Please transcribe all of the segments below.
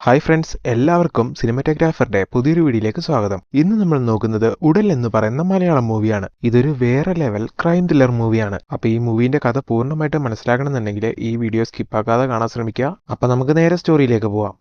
Hi friends, എല്ലാവർക്കും സിനിമാറ്റോഗ്രാഫറുടെ പുതിയൊരു വീഡിയോയിലേക്ക് സ്വാഗതം. ഇന്ന് നമ്മൾ നോക്കുന്നത് ഉടൽ എന്ന് പറയുന്ന മലയാളം മൂവിയാണ്. ഇതൊരു വേറെ ലെവൽ ക്രൈം ത്രില്ലർ മൂവിയാണ്. അപ്പോൾ ഈ മൂവിന്റെ കഥ പൂർണ്ണമായിട്ട് മനസ്സിലാക്കണമെന്നുണ്ടെങ്കിൽ ഈ വീഡിയോ സ്കിപ്പാക്കാതെ കാണാൻ ശ്രമിക്കുക. അപ്പോൾ നമുക്ക് നേരെ സ്റ്റോറിയിലേക്ക് പോവാം.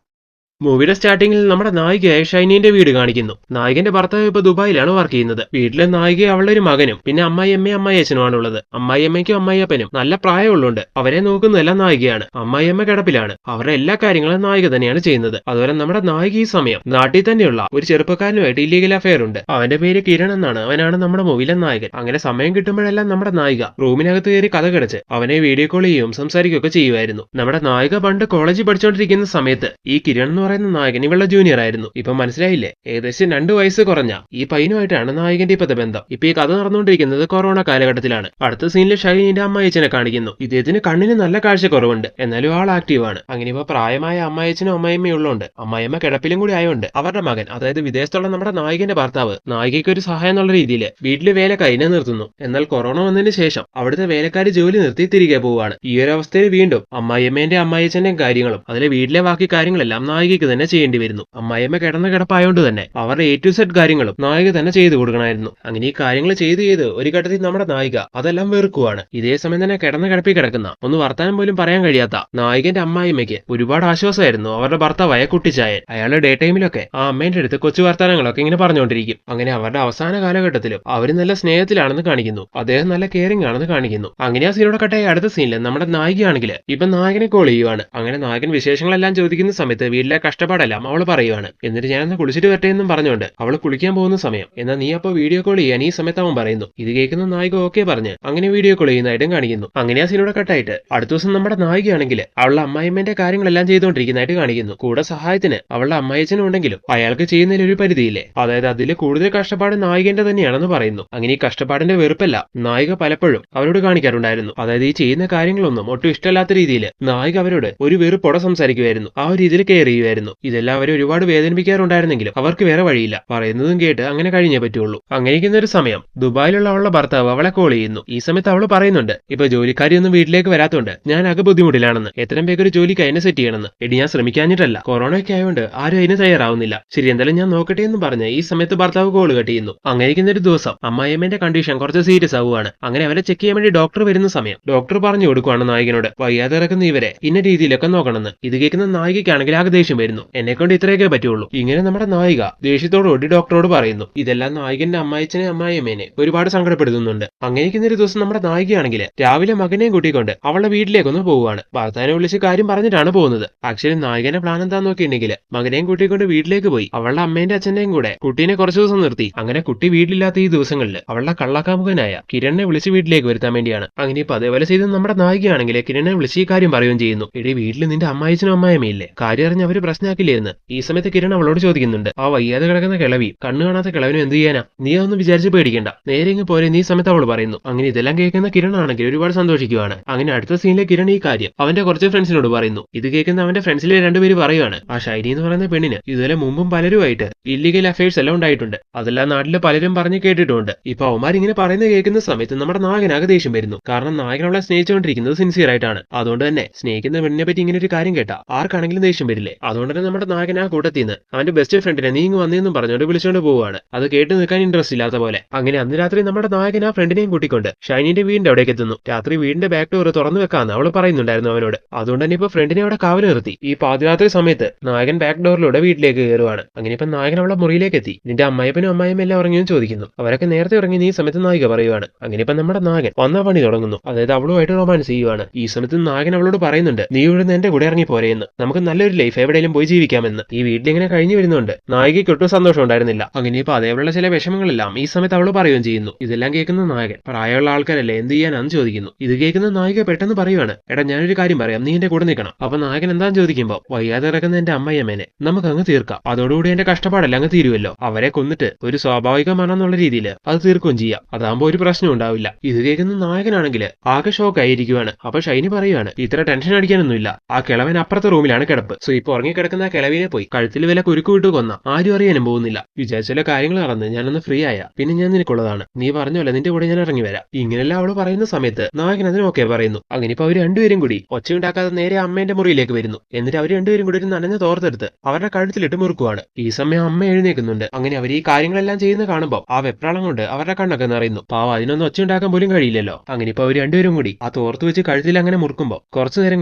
മൂവിയുടെ സ്റ്റാർട്ടിങ്ങിൽ നമ്മുടെ നായികയായ ഷൈനിന്റെ വീട് കാണിക്കുന്നു. നായകന്റെ ഭർത്താവ് ഇപ്പൊ ദുബായിലാണ് വർക്ക് ചെയ്യുന്നത്. വീട്ടിലെ നായിക അവളുടെ ഒരു മകനും പിന്നെ അമ്മായിയമ്മയും അമ്മായിയച്ഛനുമാണുള്ളത്. അമ്മായിയമ്മയ്ക്കും അമ്മായിയപ്പനും നല്ല പ്രായമുള്ളുണ്ട്. അവരെ നോക്കുന്നതെല്ലാം നായികയാണ്. അമ്മായിയമ്മ കിടപ്പിലാണ്. അവരുടെ എല്ലാ കാര്യങ്ങളും നായിക തന്നെയാണ് ചെയ്യുന്നത്. അതുപോലെ നമ്മുടെ നായിക ഈ സമയം നാട്ടിൽ തന്നെയുള്ള ഒരു ചെറുപ്പക്കാരനുമായിട്ട് ഇല്ലീഗൽ അഫയർ ഉണ്ട്. അവന്റെ പേര് കിരൺ എന്നാണ്. അവനാണ് നമ്മുടെ മൂവിയിലെ നായകൻ. അങ്ങനെ സമയം കിട്ടുമ്പോഴെല്ലാം നമ്മുടെ നായിക റൂമിനകത്ത് കയറി കഥ കിടച്ച് അവനെ വീഡിയോ കോൾ ചെയ്യുകയും സംസാരിക്കുകയൊക്കെ ചെയ്യുമായിരുന്നു. നമ്മുടെ നായിക പണ്ട് കോളേജിൽ പഠിച്ചുകൊണ്ടിരിക്കുന്ന സമയത്ത് ഈ കിരൺ പറയുന്ന നായകൻ ഇവളുടെ ജൂനിയർ ആയിരുന്നു. ഇപ്പൊ മനസ്സിലായില്ലേ, ഏകദേശം 2 വയസ്സ് കുറഞ്ഞ ഈ പയ്യനുമായിട്ടാണ് നായകന്റെ ഇപ്പത്തെ ബന്ധം. ഇപ്പൊ ഈ കഥ നടന്നുകൊണ്ടിരിക്കുന്നത് കൊറോണ കാലഘട്ടത്തിലാണ്. അടുത്ത സീനിൽ ഷൈനിന്റെ അമ്മായിച്ചനെ കാണിക്കുന്നു. ഇദ്ദേഹത്തിന് കണ്ണിന് നല്ല കാഴ്ചക്കുറവുണ്ട്, എന്നാലും ആൾ ആക്റ്റീവാണ്. അങ്ങനെ ഇപ്പൊ പ്രായമായ അമ്മായിച്ചനും അമ്മായിയമ്മയും ഉള്ളതുകൊണ്ട് അമ്മായിയമ്മ കിടപ്പിലും കൂടി ആയതുകൊണ്ട് അവരുടെ മകൻ, അതായത് വിദേശത്തുള്ള നമ്മുടെ നായകന്റെ ഭർത്താവ്, നായികയ്ക്ക് ഒരു സഹായം എന്നുള്ള രീതിയിൽ വീട്ടിലെ വേലക്കാരിനെ നിർത്തുന്നു. എന്നാൽ കൊറോണ വന്നതിന് ശേഷം അവിടുത്തെ വേലക്കാരി ജോലി നിർത്തി തിരികെ പോവുകയാണ്. ഈ ഒരു അവസ്ഥയിൽ വീണ്ടും അമ്മായിയമ്മേന്റെ അമ്മായിച്ചന്റെയും കാര്യങ്ങളും അതിലെ വീട്ടിലെ ബാക്കി കാര്യങ്ങളെല്ലാം നായികയ്ക്ക് തന്നെ ചെയ്യേണ്ടി വരുന്നു. അമ്മായിയമ്മ കിടന്ന കിടപ്പായോണ്ട് തന്നെ അവരുടെ A to Z കാര്യങ്ങളും നായിക തന്നെ ചെയ്തു കൊടുക്കണമായിരുന്നു. അങ്ങനെ ഈ കാര്യങ്ങൾ ചെയ്ത് ഒരു ഘട്ടത്തിൽ നമ്മുടെ നായിക അതെല്ലാം വെറുക്കുവാണ്. ഇതേ സമയം തന്നെ കിടന്ന കിടപ്പിൽ കിടക്കുന്ന ഒന്ന് വർത്താനം പോലും പറയാൻ കഴിയാത്ത നായകന്റെ അമ്മായിയമ്മയ്ക്ക് ഒരുപാട് ആശ്വാസമായിരുന്നു അവരുടെ ഭർത്താവായ കുട്ടിച്ചായൻ. അയാളുടെ ഡേ ടൈമിലൊക്കെ ആ അമ്മേന്റെ അടുത്ത് കൊച്ചു വർത്താനങ്ങളൊക്കെ ഇങ്ങനെ പറഞ്ഞുകൊണ്ടിരിക്കും. അങ്ങനെ അവരുടെ അവസാന കാലഘട്ടത്തിലും അവർ നല്ല സ്നേഹത്തിലാണെന്ന് കാണിക്കുന്നു. അദ്ദേഹം നല്ല കെയറിംഗ് ആണെന്ന് കാണിക്കുന്നു. അങ്ങനെ ആ സീനോടെ കട്ടായി അടുത്ത സീനിൽ നമ്മുടെ നായികയാണെങ്കിൽ ഇപ്പൊ നായകനെ കോൾ ചെയ്യുവാണ്. അങ്ങനെ നായകൻ വിശേഷങ്ങളെല്ലാം ചോദിക്കുന്ന സമയത്ത് വീട്ടിലെ കഷ്ടപ്പാടെല്ലാം അവൾ പറയുവാണ്. എന്നിട്ട് ഞാനൊന്ന് കുളിച്ചിട്ട് വരട്ടെ എന്നും പറഞ്ഞുകൊണ്ട് അവൾ കുളിക്കാൻ പോകുന്ന സമയം എന്നാൽ നീ അപ്പോൾ വീഡിയോ കോൾ ചെയ്യാൻ ഈ സമയത്ത് അവൻ പറയുന്നു. ഇത് കേൾക്കുന്ന നായിക ഓക്കെ പറഞ്ഞ് അങ്ങനെ വീഡിയോ കോൾ ചെയ്യുന്നതായിട്ടും കാണിക്കുന്നു. അങ്ങനെ ആ സീനോടെ കട്ടായിട്ട് അടുത്ത ദിവസം നമ്മുടെ നായികയാണെങ്കിൽ അവളുടെ അമ്മായിമ്മന്റെ കാര്യങ്ങളെല്ലാം ചെയ്തുകൊണ്ടിരിക്കുന്നതായിട്ട് കാണിക്കുന്നു. കൂടെ സഹായത്തിന് അവളുടെ അമ്മായിച്ചനും ഉണ്ടെങ്കിലും അയാൾക്ക് ചെയ്യുന്നതിൽ ഒരു പരിധിയില്ലേ, അതായത് അതിൽ കൂടുതൽ കഷ്ടപ്പാട് നായികന്റെ തന്നെയാണെന്ന് പറയുന്നു. അങ്ങനെ ഈ കഷ്ടപ്പാടിന്റെ വെറുപ്പല്ല നായിക പലപ്പോഴും അവരോട് കാണിക്കാറുണ്ടായിരുന്നു. അതായത് ഈ ചെയ്യുന്ന കാര്യങ്ങളൊന്നും ഒട്ടും ഇഷ്ടമല്ലാത്ത രീതിയിൽ നായിക അവരോട് ഒരു വെറുപ്പോടെ സംസാരിക്കുമായിരുന്നു. ആ ഒരു രീതിയിൽ കെയർ ചെയ്യുമായിരുന്നു. ഇതെല്ലാം അവരെ ഒരുപാട് വേദനിപ്പിക്കാറുണ്ടായിരുന്നെങ്കിലും അവർക്ക് വേറെ വഴിയില്ല. പറയുന്നതും കേട്ട് അങ്ങനെ കഴിഞ്ഞേ പറ്റുള്ളൂ. അങ്ങനെയിരിക്കുന്ന ഒരു സമയം ദുബായിലുള്ള അവളുടെ ഭർത്താവ് അവളെ കോൾ ചെയ്യുന്നു. ഈ സമയത്ത് അവള് പറയുന്നുണ്ട്, ഇപ്പൊ ജോലിക്കാരിയൊന്നും വീട്ടിലേക്ക് വരാത്തോണ്ട് ഞാൻ ആകെ ബുദ്ധിമുട്ടിലാണെന്ന്. എത്രയും വേഗം ഒരു ജോലിക്ക് അതിനെ സെറ്റ് ചെയ്യണമെന്ന്. എടി ഞാൻ ശ്രമിക്കാഞ്ഞിട്ടല്ല, കൊറോണയൊക്കെ ആയതുകൊണ്ട് ആരും അതിന് തയ്യാറാവുന്നില്ല. ശരി, എന്തായാലും ഞാൻ നോക്കട്ടെ എന്ന് പറഞ്ഞ് ഈ സമയത്ത് ഭർത്താവ് കോൾ കട്ട് ചെയ്യുന്നു. അങ്ങനെയിരിക്കുന്ന ഒരു ദിവസം അമ്മായിയമ്മന്റെ കണ്ടീഷൻ കുറച്ച് സീരിയസ് ആവുകയാണ്. അങ്ങനെ അവരെ ചെക്ക് ചെയ്യാൻ വേണ്ടി ഡോക്ടർ വരുന്ന സമയം ഡോക്ടർ പറഞ്ഞു കൊടുക്കുവാണ് നായകനോട് വയ്യാതെ ഇറക്കുന്ന ഇവരെ ഇന്ന രീതിയിലൊക്കെ നോക്കണമെന്ന്. ഇത് കേൾക്കുന്ന നായികയ്ക്കാണെങ്കിൽ ആകെ ദേഷ്യം വരുന്നു. എന്നെക്കൊണ്ട് ഇത്രയൊക്കെ പറ്റുള്ളൂ. ഇങ്ങനെ നമ്മുടെ നായിക ദേഷ്യത്തോടുകൂടി ഡോക്ടറോട് പറയുന്നു. ഇതെല്ലാം നായകന്റെ അമ്മായിച്ചനെ അമ്മായിയമ്മേനെ ഒരുപാട് സങ്കടപ്പെടുത്തുന്നുണ്ട്. അങ്ങനെയിരിക്കുന്ന ഒരു ദിവസം നമ്മുടെ നായികയാണെങ്കിൽ രാവിലെ മകനെയും കൂട്ടിക്കൊണ്ട് അവളുടെ വീട്ടിലേക്കൊന്ന് പോവുകയാണ്. ഭർത്താവിനെ വിളിച്ച് കാര്യം പറഞ്ഞിട്ടാണ് പോകുന്നത്. ആക്ച്വലി നായകന്റെ പ്ലാൻ എന്താന്ന് നോക്കിയിട്ടുണ്ടെങ്കിൽ മകനെയും കൂട്ടിക്കൊണ്ട് വീട്ടിലേക്ക് പോയി അവളുടെ അമ്മേന്റെ അച്ഛന്റെയും കൂടെ കുട്ടീനെ കുറച്ചു ദിവസം നിർത്തി. അങ്ങനെ കുട്ടി വീട്ടിലില്ലാത്ത ഈ ദിവസങ്ങളിൽ അവളുടെ കള്ളക്കാമുകനായ കിരണിനെ വിളിച്ച് വീട്ടിലേക്ക് വരുത്താൻ വേണ്ടിയാണ്. അങ്ങനെ ഇപ്പൊ അതേപോലെ ചെയ്ത് നമ്മുടെ നായികയാണെങ്കിൽ കിരണിനെ വിളിച്ച് ഈ കാര്യം പറയുകയും ചെയ്യുന്നു. എടി, വീട്ടിൽ നിന്റെ അമ്മായിച്ചനും അമ്മായിയമ്മയില്ലേ, കാര്യം അറിഞ്ഞ് അവര് പ്രശ്നമാക്കില്ലേ എന്ന്. ഈ സമയത്ത് കിരൺ അവളോട് ചോദിക്കുന്നുണ്ട്. ആ വയ്യാതെ കിടക്കുന്ന കിളവി കണ്ണു കാണാത്ത കിളവിനും എന്ത് ചെയ്യാനാ, നീ അതൊന്നും വിചാരിച്ച് പേടിക്കണ്ട, നേരെ ഇങ്ങ് പോരെ നീ സമയത്ത് അവൾ പറയുന്നു. അങ്ങനെ ഇതെല്ലാം കേൾക്കുന്ന കിരൺ ആണെങ്കിൽ ഒരുപാട് സന്തോഷിക്കുവാണ്. അങ്ങനെ അടുത്ത സീനിലെ കിരൺ ഈ കാര്യം അവന്റെ കുറച്ച് ഫ്രണ്ട്സിനോട് പറയുന്നു. ഇത് കേൾക്കുന്ന അവന്റെ ഫ്രണ്ട്സിലെ 2 പേര് പറയുവാണ്, ആ ഷൈനി എന്ന് പറയുന്ന പെണ്ണിന് ഇതുവരെ മുമ്പും പലരുമായിട്ട് ഇല്ലീഗൽ അഫയേഴ്സ് എല്ലാം ഉണ്ടായിട്ടുണ്ട്. അതെല്ലാം നാട്ടില് പലരും പറഞ്ഞു കേട്ടിട്ടുണ്ട്. ഇപ്പൊ അവന്മാർ ഇങ്ങനെ പറയുന്നത് കേൾക്കുന്ന സമയത്ത് നമ്മുടെ നായകനാകെ ദേഷ്യം വരുന്നു. കാരണം നായകൻ അവളെ സ്നേഹിച്ചുകൊണ്ടിരിക്കുന്നത് സിൻസിയർ ആയിട്ടാണ്. അതുകൊണ്ട് തന്നെ സ്നേഹിക്കുന്ന പെണ്ണിനെ പറ്റി ഇങ്ങനെ ഒരു കാര്യം കേട്ടാ ആർക്കാണെങ്കിലും ദേഷ്യം വരില്ലേ. അതുകൊണ്ട് തന്നെ നമ്മുടെ നായകൻ ആ കൂട്ടത്തിൽ നിന്ന് അവന്റെ ബെസ്റ്റ് ഫ്രണ്ടിനെ നീ ഇങ്ങ് വന്നെന്നും പറഞ്ഞുകൊണ്ട് വിളിച്ചുകൊണ്ട് പോവുകയാണ്. അത് കേട്ട് നിൽക്കാൻ ഇൻട്രസ്റ്റ് ഇല്ലാത്ത പോലെ. അങ്ങനെ അന്ന് രാത്രി നമ്മുടെ നായകൻ ആ ഫ്രണ്ടിനെയും കൂട്ടിക്കൊണ്ട് ഷൈനിന്റെ വീടിന്റെ അവിടേക്ക് എത്തുന്നു. രാത്രി വീടിന്റെ ബാക്ക് ഡോർ തുറന്നു വെക്കാന്ന് അവൾ പറയുന്നുണ്ടായിരുന്നു അവനോട്. അതുകൊണ്ട് തന്നെ ഇപ്പൊ ഫ്രണ്ടിനെ അവിടെ കാവൽ നിർത്തി ഈ പാതിരാത്രി സമയത്ത് നായകൻ ബാക്ക് ഡോറിലൂടെ വീട്ടിലേക്ക് കയറുവാണ്. അങ്ങനെ ഇപ്പൊ നായകൻ അവളെ മുറിയിലേക്ക് എത്തി. നിന്റെ അമ്മായപ്പനും അമ്മായിയും എല്ലാം ഉറങ്ങിയെന്ന് ചോദിക്കുന്നു. അവരൊക്കെ നേരത്തെ ഉറങ്ങി ഈ സമയത്ത് നായിക പറയുവാണ്. അങ്ങനെ ഇപ്പൊ നമ്മുടെ നായകൻ വന്ന പണി തുടങ്ങുന്നു. അതായത് അവളുമായിട്ട് റൊമാൻസ് ചെയ്യുവാണ്. ഈ സമയത്ത് നായകൻ അവളോട് പറയുന്നുണ്ട്, നീ ഇവിടുന്ന് എന്റെ കൂടെ ഇറങ്ങി പോരെയെന്ന്, നമുക്ക് നല്ലൊരു ലൈഫ് എവിടെയെങ്കിലും പോയി ജീവിക്കാമെന്ന്. ഈ വീട്ടിലിങ്ങനെ കഴിഞ്ഞു വരുന്നുണ്ട് നായികയ്ക്ക് ഒട്ടും സന്തോഷം ഉണ്ടായിരുന്നില്ല. അങ്ങനെ ഇപ്പൊ അതേപോലുള്ള ചില വിഷമങ്ങളെല്ലാം ഈ സമയത്ത് അവള് പറയുകയും ചെയ്യുന്നു. ഇതെല്ലാം കേൾക്കുന്ന നായകൻ പ്രായമുള്ള ആൾക്കാരല്ലേ എന്ത് ചെയ്യാനാന്ന് ചോദിക്കുന്നു. ഇത് കേൾക്കുന്ന നായിക പെട്ടെന്ന് പറയുവാണ്, എടാ ഞാനൊരു കാര്യം പറയാം, നീ എന്റെ കൂടെ നിൽക്കണം. അപ്പൊ നായകൻ എന്താന്ന് ചോദിക്കുമ്പോൾ വയ്യാതെ ഇറക്കുന്ന എന്റെ അമ്മയമ്മേനെ നമുക്ക് അങ്ങ് തീർക്കാം. അതോടുകൂടി എന്റെ കഷ്ടപ്പാടെല്ലാം അങ്ങ് തീരുമല്ലോ. അവരെ കൊന്നിട്ട് ഒരു സ്വാഭാവികമാണെന്നുള്ള രീതിയിൽ അത് തീർക്കുകയും ചെയ്യാം. അതാകുമ്പോ ഒരു പ്രശ്നം ഉണ്ടാവില്ല. ഇത് കേൾക്കുന്ന നായകനാണെങ്കിൽ ആകെ ഷോക്ക് ആയിരിക്കുവാണ്. അപ്പൊ ഷൈനി പറയുവാണ്, ഇത്ര ടെൻഷൻ അടിക്കാനൊന്നുമില്ല, ആ കിളവൻ അപ്പുറത്തെ റൂമിലാണ് കിടപ്പ്. സോ ഇപ്പൊ ഉറങ്ങി ഉറങ്ങിക്കിടക്കുന്ന ആ കിളവിനെ പോയി കഴുത്തിൽ വില കുരുക്ക് വിട്ടു കൊന്ന ആരും അറിയാനും പോകുന്നില്ല. വിചാരിച്ച കാര്യങ്ങൾ നടന്ന് ഞാനൊന്ന് ഫ്രീ ആയ പിന്നെ ഞാൻ നിനക്കുള്ളതാണ്. നീ പറഞ്ഞല്ലോ നിന്റെ കൂടെ ഞാൻ ഇറങ്ങി വരാം. ഇങ്ങനെല്ലാം അവള് പറയുന്ന സമയത്ത് നായകൻ അതിന് ഓക്കെ പറയുന്നു. അങ്ങനെ ഇപ്പൊ അവർ രണ്ടുപേരും കൂടി ഒച്ചയുണ്ടാക്കാതെ നേരെ അമ്മേന്റെ മുറിയിലേക്ക് വരുന്നു. എന്നിട്ട് അവർ രണ്ടുപേരും കൂടി ഒരു നനഞ്ഞ തോർത്തെടുത്ത് അവരുടെ കഴുത്തിലിട്ട് മുറുക്കുവാണ്. ഈ സമയം അമ്മ എഴുന്നേക്കുന്നുണ്ട്. അങ്ങനെ അവർ ഈ കാര്യങ്ങളെല്ലാം ചെയ്യുന്ന കാണുമ്പോൾ ആ വെപ്രാളം കൊണ്ട് അവരുടെ കണ്ണൊക്കെ നിറയുന്നു. പാവം അതിനൊന്നും ഒച്ചയുണ്ടാക്കാൻ പോലും കഴിയില്ലല്ലോ. അങ്ങനെ ഇപ്പൊ അവർ രണ്ടുപേരും കൂടി ആ തോർത്ത് വെച്ച് കഴുത്തിൽ അങ്ങനെ മുറുക്കുമ്പോൾ കുറച്ചു നേരം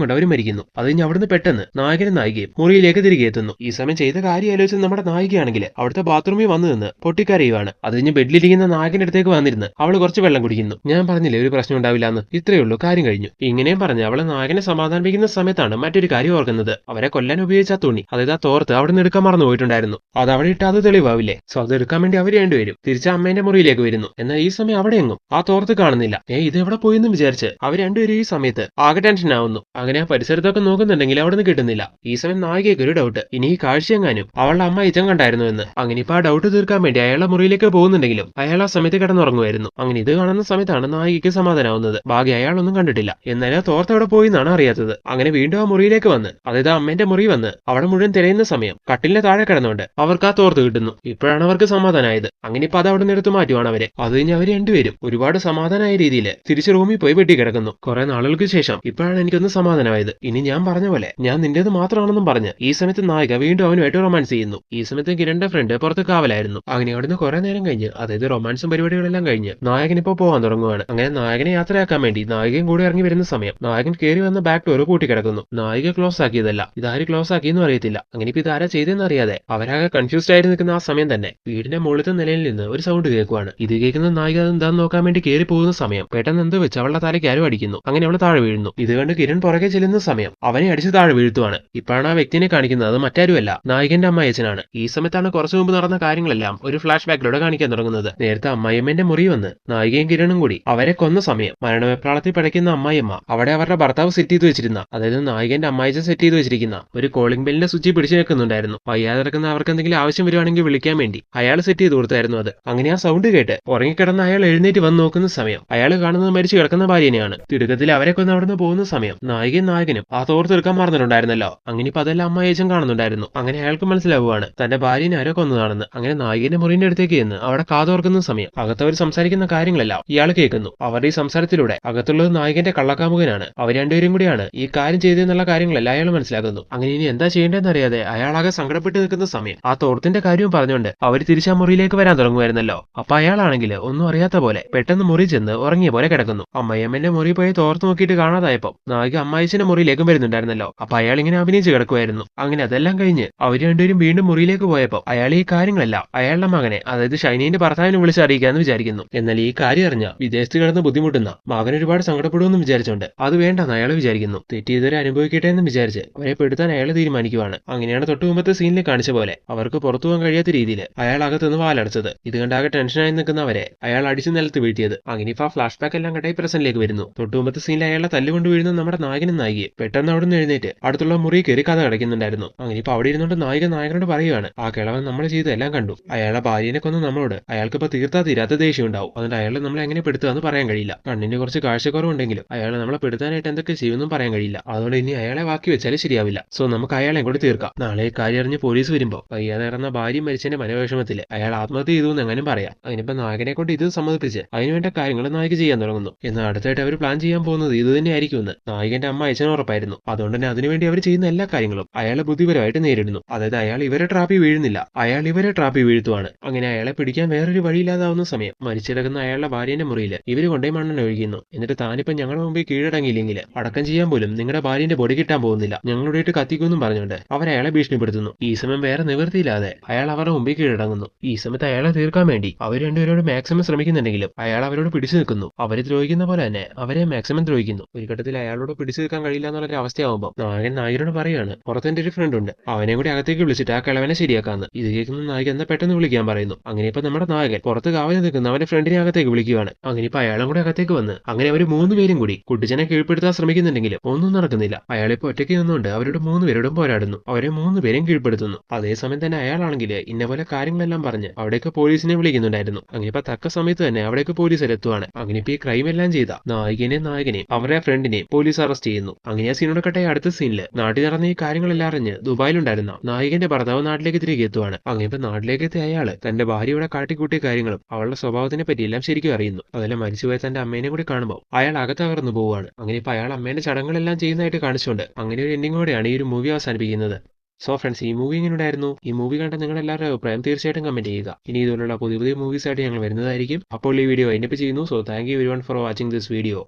കൊണ്ട് അവർ മരിക്കുന്നു. അത് കഴിഞ്ഞ് അവിടുന്ന് പെട്ടെന്ന് നായകനും നായികയും മുറിയിലേക്ക് തിരികെ എത്തുന്നു. ഈ സമയം ചെയ്ത കാര്യം ആലോചിച്ച് നമ്മുടെ നായികയാണെങ്കിൽ അവിടുത്തെ ബാത്റൂമിൽ വന്നു നിന്ന് പൊട്ടിക്കരയുവാണ്. അത് കഴിഞ്ഞ് ബെഡിലിരിക്കുന്ന നായകന്റെ അടുത്തേക്ക് വന്നിരുന്ന് അവള് കുറച്ച് വെള്ളം കുടിക്കുന്നു. ഞാൻ പറഞ്ഞില്ലേ ഒരു പ്രശ്നം ഉണ്ടാവില്ല എന്ന്, ഇത്രയേ ഉള്ളൂ, കാര്യം കഴിഞ്ഞു. ഇങ്ങനെയും പറഞ്ഞ് അവള് നായകനെ സമാധാനിപ്പിക്കുന്ന സമയത്താണ് മറ്റൊരു കാര്യം ഓർക്കുന്നത്. അവരെ കൊല്ലാൻ ഉപയോഗിച്ച ആ തുണി, അതായത് ആ തോർത്ത് അവിടെ നിന്ന് എടുക്കാൻ മറന്നു പോയിട്ടുണ്ടായിരുന്നു. അത് അവിടെ ഇട്ട് അത് തെളിവാവില്ലേ? സോ അത് എടുക്കാൻ വേണ്ടി അവർ രണ്ടുപേരും തിരിച്ച് അമ്മേന്റെ മുറിയിലേക്ക് വരുന്നു. എന്നാൽ ഈ സമയം അവിടെ എങ്ങും ആ തോർത്ത് കാണുന്നില്ല. ഇത് എവിടെ പോയെന്ന് വിചാരിച്ച് അവർ രണ്ടുപേരും ഈ സമയത്ത് ആകെ ടെൻഷൻ ആവുന്നു. അങ്ങനെ ആ പരിസരത്തൊക്കെ നോക്കുന്നുണ്ടെങ്കിൽ അവിടെ നിന്ന് കിട്ടുന്നില്ല. ഈ സമയം നായികയ്ക്ക് ഒരു ഡൗട്ട്, ഇനി ഈ കാഴ്ചയെങ്ങാനും അവളുടെ അമ്മ ഇച്ചം കണ്ടായിരുന്നു എന്ന്. അങ്ങനെ ഇപ്പൊ ആ ഡൗട്ട് തീർക്കാൻ വേണ്ടി അയാളുടെ മുറിയിലേക്ക് പോകുന്നുണ്ടെങ്കിലും അയാൾ ആ സമയത്ത് കിടന്നുറങ്ങുമായിരുന്നു. അങ്ങനെ ഇത് കാണുന്ന സമയത്താണ് നായികയ്ക്ക് സമാധാനാവുന്നത്. ബാക്കി അയാളൊന്നും കണ്ടിട്ടില്ല. എന്നാലും ആ തോർത്ത് അവിടെ പോയി എന്നാണ് അറിയാത്തത്. അങ്ങനെ വീണ്ടും ആ മുറിയിലേക്ക് വന്ന്, അതായത് അമ്മേന്റെ മുറി വന്ന് അവിടെ മുഴുവൻ തിരയുന്ന സമയം കട്ടിലിന്റെ താഴെ കിടന്നുകൊണ്ട് അവർക്ക് ആ തോർത്ത് കിട്ടുന്നു. ഇപ്പോഴാണ് അവർക്ക് സമാധാനമായത്. അങ്ങനെ ഇപ്പൊ അത് അവിടെ നിന്ന് എടുത്ത് മാറ്റുവാണ് അവരെ. അത് കഴിഞ്ഞ് അവർ രണ്ടുപേരും ഒരുപാട് സമാധാനമായ രീതിയിൽ തിരിച്ച് റൂമിൽ പോയി വെട്ടി കിടക്കുന്നു. കുറെ നാളുകൾക്ക് ശേഷം ഇപ്പോഴാണ് എനിക്കൊന്ന് സമാധാനമായത്. ഇനി ഞാൻ പറഞ്ഞ പോലെ ഞാൻ നിന്റേത് മാത്രമാണെന്നും പറഞ്ഞ് ഈ സമയത്ത് നായിക വീണ്ടും അവനുമായിട്ട് റൊമാൻസ് ചെയ്യുന്നു. ഈ സമയത്ത് കിരണിന്റെ ഫ്രണ്ട് പുറത്ത് കാവലായിരുന്നു. അങ്ങനെ അവിടുന്ന് കുറെ നേരം കഴിഞ്ഞ്, അതായത് റൊമാൻസും പരിപാടികളെല്ലാം കഴിഞ്ഞ് നായകൻ ഇപ്പോ പോകാൻ തുടങ്ങുവാണ്. അങ്ങനെ നായകനെ യാത്രയാക്കാൻ വേണ്ടി നായികയും കൂടെ ഇറങ്ങി വരുന്ന സമയം നായകൻ കയറി വന്ന ബാക്ക് ഡോർ പൂട്ടിക്കിടക്കുന്നു. നായിക ക്ലോസ് ആക്കിയതല്ല. ഇതാര് ക്ലോസ് ആക്കിയെന്നും അറിയത്തില്ല. അങ്ങനെ ഇപ്പൊ ഇതാരാ ചെയ്തെന്ന് അറിയാതെ അവരാകെ കൺഫ്യൂസ്ഡ് ആയിട്ട് നിൽക്കുന്ന ആ സമയം തന്നെ വീടിന്റെ മുകളിലത്തെ നിലയിൽ നിന്ന് ഒരു സൗണ്ട് കേൾക്കുവാണ്. ഇത് കേൾക്കുന്ന നായിക എന്താന്ന് നോക്കാൻ വേണ്ടി കയറി പോകുന്ന സമയം പെട്ടെന്ന് എന്ത് വെച്ച് അവളുടെ തലയ്ക്ക് ആരും അടിക്കുന്നു. അങ്ങനെ അവൾ താഴെ വീഴുന്നു. ഇത് കണ്ട് കിരൺ പുറകെ ചെല്ലുന്ന സമയം അവനെ അടിച്ച് താഴെ വീഴ്ത്തുവാണ്. ഇപ്പോഴാണ് ആ വ്യക്തിനെ കാണിക്കുന്നത്. അത് മറ്റാരുമല്ല, നായികന്റെ അമ്മായിയച്ഛനാണ്. ഈ സമയത്താണ് കുറച്ചു മുമ്പ് നടന്ന കാര്യങ്ങളെല്ലാം ഒരു ഫ്ലാഷ് ബാക്കിലൂടെ കാണിക്കാൻ തുടങ്ങുന്നത്. നേരത്തെ അമ്മായിയമ്മന്റെ മുറി വന്ന് നായികയും കിരണും കൂടി അവരെ കൊന്ന സമയം മരണവെപ്രാളത്തിൽ പിടയ്ക്കുന്ന അമ്മായിയമ്മ അവിടെ അവരുടെ ഭർത്താവ് സെറ്റ് ചെയ്ത് വെച്ചിരുന്ന, അതായത് നായികന്റെ അമ്മായിച്ച സെറ്റ് ചെയ്ത് വെച്ചിരിക്കുന്ന ഒരു കോളിംഗ് ബെല്ലിന്റെ സ്വിച്ച് പിടിച്ചു വെക്കുന്നുണ്ടായിരുന്നു. വയ്യാതെ കിടക്കുന്ന അവർക്ക് എന്തെങ്കിലും ആവശ്യം വരുവാണെങ്കിൽ വിളിക്കാൻ വേണ്ടി അയാൾ സെറ്റ് ചെയ്ത് കൊടുത്തായിരുന്നു അത്. അങ്ങനെ ആ സൗണ്ട് കേട്ട് ഉറങ്ങിക്കിടന്ന അയാൾ എഴുന്നേറ്റ് വന്ന് നോക്കുന്ന സമയം അയാൾ കാണുന്നത് മരിച്ചു കിടക്കുന്ന ഭാര്യനെയാണ്. തിടുക്കത്തിൽ അവരെ കൊന്ന് അവിടുന്ന് പോകുന്ന സമയം നായികയും നായകനും ആ തോർത്തെടുക്കാൻ മറന്നിട്ടുണ്ടായിരുന്നല്ലോ. അങ്ങനെ ഇപ്പൊ അതെല്ലാം അമ്മായിച്ചൻ കാണുന്നുണ്ടായിരുന്നു. അങ്ങനെ അയാൾക്ക് മനസ്സിലാവുകയാണ് തന്റെ ഭാര്യനെ ആരോ കൊന്നതാണെന്ന്. അങ്ങനെ നായികന്റെ മുറിന്റെ അടുത്തേക്ക് ചെന്ന് അവിടെ കാതോർക്കുന്ന സമയം അകത്തവർ സംസാരിക്കുന്ന കാര്യങ്ങളെല്ലാം ഇയാൾ കേൾക്കുന്നു. അവരുടെ ഈ സംസാരത്തിലൂടെ അകത്തുള്ളത് നായകന്റെ കള്ളക്കാമുകനാണ്. അവർ രണ്ടുപേരും കൂടിയാണ് ഈ കാര്യം ചെയ്തെന്നുള്ള കാര്യങ്ങളെല്ലാം അയാൾ മനസ്സിലാക്കുന്നു. അങ്ങനെ ഇനി എന്താ ചെയ്യേണ്ടതെന്ന് അറിയാതെ അയാളാകെ സങ്കടപ്പെട്ട് നിൽക്കുന്ന സമയം ആ തോർത്തിന്റെ കാര്യവും പറഞ്ഞുകൊണ്ട് അവർ തിരിച്ച് ആ മുറിയിലേക്ക് വരാൻ തുടങ്ങുമായിരുന്നല്ലോ. അപ്പൊ അയാളാണെങ്കിൽ ഒന്നും അറിയാത്ത പോലെ പെട്ടെന്ന് മുറി ചെന്ന് ഉറങ്ങിയ പോലെ കിടക്കുന്നു. അമ്മയമ്മന്റെ മുറി പോയി തോർത്ത് നോക്കിയിട്ട് കാണാതായപ്പോ നായിക അമ്മായിച്ചന്റെ മുറിയിലേക്കും വരുന്നുണ്ടായിരുന്നല്ലോ. അപ്പൊ അയാൾ ഇങ്ങനെ അഭിനയിച്ച് കിടക്കുമായിരുന്നു. അങ്ങനെ അതെല്ലാം കഴിഞ്ഞ് അവർ രണ്ടുപേരും വീണ്ടും മുറിയിലേക്ക് പോയപ്പോ അയാൾ ഈ കാര്യങ്ങളെല്ലാം അയാളുടെ മകനെ, അതായത് ഷൈനീന്റെ ഭർത്താവിനെ വിളിച്ച് അറിയിക്കാന്ന് വിചാരിക്കുന്നു. എന്നാൽ ഈ കാര്യം അറിഞ്ഞ വിദേശത്ത് കിടന്ന് ബുദ്ധിമുട്ടുന്ന മകൻ ഒരുപാട് സങ്കടപ്പെടുമെന്നും വിചാരിച്ചുകൊണ്ട് അത് വേണ്ടെന്ന് അയാൾ വിചാരിക്കുന്നു. തെറ്റ് ചെയ്തവരെ അനുഭവിക്കട്ടെ എന്ന് വിചാരിച്ച് അവരെ പെടുത്താൻ അയാൾ തീരുമാനിക്കുവാണ്. അങ്ങനെയാണ് തൊട്ടു മുമ്പത്തെ സീനിൽ കാണിച്ച പോലെ അവർക്ക് പുറത്തു പോകാൻ കഴിയാത്ത രീതിയിൽ അയാൾ അകത്തുനിന്ന് വാലടച്ചത്. ഇത് കണ്ടാകെ ടെൻഷനായി നിൽക്കുന്നവരെ അയാൾ അടിച്ചു നിലത്ത് വീഴ്ത്തിയത്. അങ്ങനെ ഇപ്പൊ ആ ഫ്ലാഷ് ബാക്ക് എല്ലാം കണ്ടായി പ്രസന്റിലേക്ക് വരുന്നു. തൊട്ടു മുമ്പത്തെ സീനിൽ അയാളെ തല്ലുകൊണ്ട് വീഴുന്ന നമ്മുടെ നായകനും നായികയെ പെട്ടെന്ന് അവിടെ നിന്ന് എഴുന്നേറ്റ് അടുത്തുള്ള മുറി കയറി കഥ അടയ്ക്കുന്നുണ്ടായിരുന്നു. അങ്ങനെ ഇപ്പൊ അവിടെ ഇരുന്നുകൊണ്ട് നായകനോട് പറയുകയാണ്, ആ കിളവൻ നമ്മൾ ചെയ്തെല്ലാം കണ്ടു. അയാളെ ഭാര്യനെ കൊന്ന് നമ്മളോട് അയാൾക്ക് ഇപ്പൊ തീർത്താ തീരാത്ത ദേഷ്യം ഉണ്ടാവും. അതുകൊണ്ട് അയാളെ നമ്മളെ എങ്ങനെ പെടുത്തുക എന്ന് പറയാൻ കഴിയില്ല. കണ്ണിന് കുറച്ച് കാഴ്ചക്കുറവുണ്ടെങ്കിലും അയാളെ നമ്മളെ പെടുത്താനായിട്ട് എന്തൊക്കെ ചെയ്യുമെന്നും പറയാൻ കഴിയില്ല. അതുകൊണ്ട് ഇനി അയാളെ ബാക്കി വെച്ചാലും ശരിയാവില്ല. സോ നമുക്ക് അയാളെ കൂടി തീർക്കാം. നാളെ കാര്യം അറിഞ്ഞ് പോലീസ് വരുമ്പോ വയ്യാതെ ഇറന്ന ഭാര്യ മരിച്ചതിന്റെ മനോവിഷമത്തില് അയാൾ ആത്മഹത്യ ചെയ്തു എന്ന് എങ്ങനെ പറയാം. അതിനിപ്പോ നായകനെ കൊണ്ട് ഇത് സമ്മതിപ്പിച്ച് അതിനുവേണ്ട കാര്യങ്ങൾ നായിക ചെയ്യാൻ തുടങ്ങുന്നു. എന്നാൽ അടുത്തായിട്ട് അവർ പ്ലാൻ ചെയ്യാൻ പോകുന്നത് ഇത് തന്നെ ആയിരിക്കുമെന്ന് നായകന്റെ അമ്മ അയച്ചന് ഉറപ്പായിരുന്നു. അതുകൊണ്ട് തന്നെ അതിനുവേണ്ടി അവർ ചെയ്യുന്ന എല്ലാ കാര്യങ്ങളും അയാളെ ബുദ്ധിപരമായിട്ട് നേരിടുന്നു. അതായത് അയാൾ ഇവരെ ട്രാപ്പിൽ വീഴുന്നില്ല, അയാൾ ഇവരെ ട്രാപ്പിൽ വീഴ്ത്തുവാണ്. അങ്ങനെ അയാളെ പിടിക്കാൻ വേറൊരു വഴിയില്ലാതാവുന്ന സമയം മരിച്ചിടക്കുന്ന അയാളുടെ ഭാര്യന്റെ മുറിയിൽ ഇവര് കൊണ്ടേ മണ്ണെണ്ണ ഒഴിക്കുന്നു. എന്നിട്ട് താനിപ്പം ഞങ്ങളുടെ മുമ്പിൽ കീഴടങ്ങിയില്ലെങ്കിൽ അടക്കം ചെയ്യാൻ പോലും നിങ്ങളുടെ ഭാര്യന്റെ ബോഡി കിട്ടാൻ പോകുന്നില്ല, ഞങ്ങളുടെ കത്തിക്കുമെന്നും പറഞ്ഞുകൊണ്ട് അവരയാളെ ഭീഷണിപ്പെടുത്തുന്നു. ഈ സമയം വേറെ നിവൃത്തിയില്ലാതെ അയാൾ അവരുടെ മുമ്പിൽ കീഴടങ്ങുന്നു. ഈ സമയത്ത് അയാളെ തീർക്കാൻ വേണ്ടി അവർ രണ്ടുപേരോട് മാക്സിമം ശ്രമിക്കുന്നുണ്ടെങ്കിലും അയാൾ അവരോട് പിടിച്ചു നിൽക്കുന്നു. അവരെ ദ്രോഹിക്കുന്ന പോലെ തന്നെ അവരെ മാക്സിമം ദ്രോഹിക്കുന്നു. ഒരു ഘട്ടത്തിൽ അയാളോട് പിടിച്ചു നിൽക്കാൻ കഴിയില്ല എന്നുള്ളൊരു അവസ്ഥയാവുമ്പോൾ നായകനോട് പറയാണ്, പുറത്തെന്റെ ഒരു ഫ്രണ്ട് ഉണ്ട്, അവനെ കൂടി അകത്തേക്ക് വിളിച്ചിട്ട് ആ കിളവനെ ശരിയാക്കാന്ന്. ഇത് കേൾക്കുന്ന നായകൻ എന്നാ പെട്ടെന്ന് വിളിക്കാൻ പറയുന്നു. അങ്ങനെ ഇപ്പൊ നമ്മുടെ നായകൻ പുറത്ത് കാവൽ നിൽക്കുന്ന അവന്റെ ഫ്രണ്ടിനെ അകത്തേക്ക് വിളിക്കുകയാണ്. അങ്ങനെ ഇപ്പൊ അയാളും കൂടെ അകത്തേക്ക് വന്ന് അങ്ങനെ അവർ 3 പേരും കൂടി കുട്ടിച്ചനെ കീഴ്പ്പെടുത്താൻ ശ്രമിക്കുന്നുണ്ടെങ്കിലും ഒന്നും നടക്കുന്നില്ല. അയാളിപ്പോ ഒറ്റയ്ക്ക് നിന്നുകൊണ്ട് അവരുടെ 3 പേരോടും പോരാടുന്നു. അവരെ 3 പേരെയും കീഴ്പ്പെടുത്തുന്നു. അതേസമയം തന്നെ അയാളാണെങ്കിൽ ഇന്ന പോലെ കാര്യങ്ങളെല്ലാം പറഞ്ഞ് അവിടേക്ക് പോലീസിനെ വിളിക്കുന്നുണ്ടായിരുന്നു. അങ്ങനെ ഇപ്പൊ തക്ക സമയത്ത് തന്നെ അവിടേക്ക് പോലീസ് എത്തുവാണ്. അങ്ങനെ ഇപ്പൊ ഈ ക്രൈം എല്ലാം ചെയ്ത നായകനെയും അവരുടെ ഫ്രണ്ടിനെയും പോലീസ് അറസ്റ്റ് ചെയ്യുന്നു. അങ്ങനെ ആ സീനോട് കട്ടെ അടുത്ത സീനില് നാട്ടിൽ നടന്ന ഈ കാര്യങ്ങളെല്ലാം അറിഞ്ഞ് ദുബായിലുണ്ടായിരുന്ന നായികന്റെ ഭർത്താവ് നാട്ടിലേക്ക് തിരികെ എത്തുവാണ്. അങ്ങനെ ഇപ്പൊ നാട്ടിലേക്ക് എത്തിയ അയാള് തന്റെ ഭാര്യയുടെ കാട്ടിക്കൂട്ടിയ കാര്യങ്ങളും അവളുടെ സ്വഭാവത്തിനെ പറ്റിയെല്ലാം ശരിക്കും അറിയുന്നു. അതുപോലെ മരിച്ചുപോയ തന്റെ അമ്മേനെ കൂടി കാണുമ്പോൾ അയാൾ അകത്തകർന്നു പോവുകയാണ്. അങ്ങനെ ഇപ്പൊ അയാൾ അമ്മേന്റെ ചടങ്ങുകളെല്ലാം ചെയ്യുന്നതായിട്ട് കാണിച്ചുകൊണ്ട് അങ്ങനെ ഒരു എൻഡിങ്ങോടെയാണ് ഈ ഒരു മൂവി അവസാനിപ്പിക്കുന്നത്. സോ ഫ്രണ്ട്സ്, ഈ മൂവി എങ്ങനെ ഉണ്ടായിരുന്നു? ഈ മൂവി കണ്ട നിങ്ങളുടെ എല്ലാവരുടെ അഭിപ്രായം തീർച്ചയായിട്ടും കമന്റ് ചെയ്യുക. ഇനി ഇതുപോലുള്ള പുതിയ പുതിയ മൂവീസ് ആയിട്ട് ഞങ്ങൾ വരുന്നതായിരിക്കും. അപ്പോൾ ഈ വീഡിയോ വൈൻഡപ്പ് ചെയ്യുന്നു. So thank you everyone for watching this video.